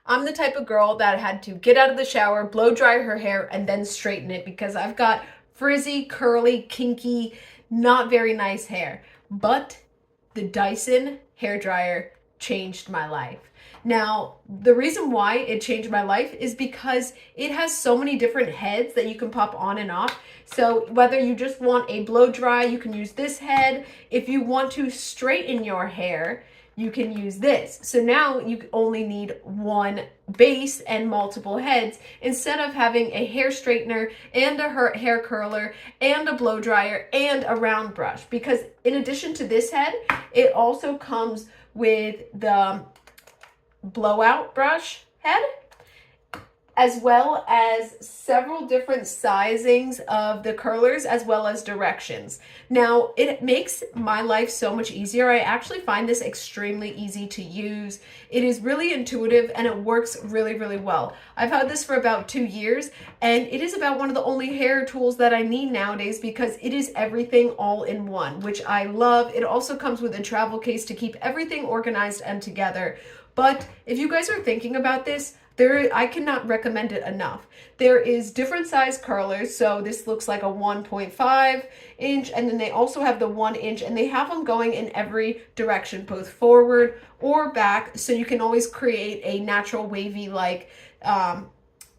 I'm the type of girl that had to get out of the shower, blow dry her hair, and then straighten it because I've got frizzy, curly, kinky, not very nice hair. But the Dyson hair dryer changed my life. Now, the reason why it changed my life is because it has so many different heads that you can pop on and off. So whether you just want a blow dry, you can use this head. If you want to straighten your hair, you can use this. So now you only need one base and multiple heads instead of having a hair straightener and a hair curler and a blow dryer and a round brush. Because in addition to this head, it also comes with the blowout brush head, as well as several different sizings of the curlers, as well as directions. Now, it makes my life so much easier. I actually find this extremely easy to use. It is really intuitive and it works really, really well. I've had this for about 2 years, and it is about one of the only hair tools that I need nowadays because it is everything all in one, which I love. It also comes with a travel case to keep everything organized and together. But if you guys are thinking about this, I cannot recommend it enough. There is different size curlers. So this looks like a 1.5 inch, and then they also have the 1 inch, and they have them going in every direction, both forward or back. So you can always create a natural wavy like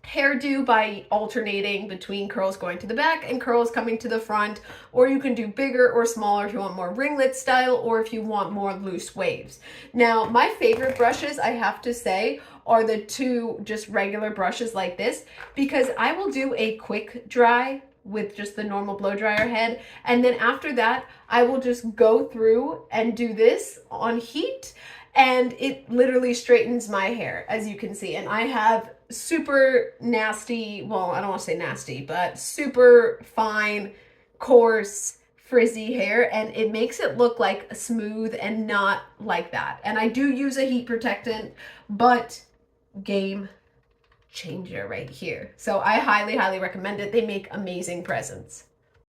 hairdo by alternating between curls going to the back and curls coming to the front, or you can do bigger or smaller if you want more ringlet style or if you want more loose waves. Now, my favorite brushes, I have to say, are the two just regular brushes like this, because I will do a quick dry with just the normal blow dryer head, and then after that I will just go through and do this on heat, and it literally straightens my hair, as you can see. And I have super nasty, well, I don't want to say nasty, but super fine, coarse, frizzy hair, and it makes it look like smooth and not like that. And I do use a heat protectant, but game changer right here. So I highly, highly recommend it. They make amazing presents.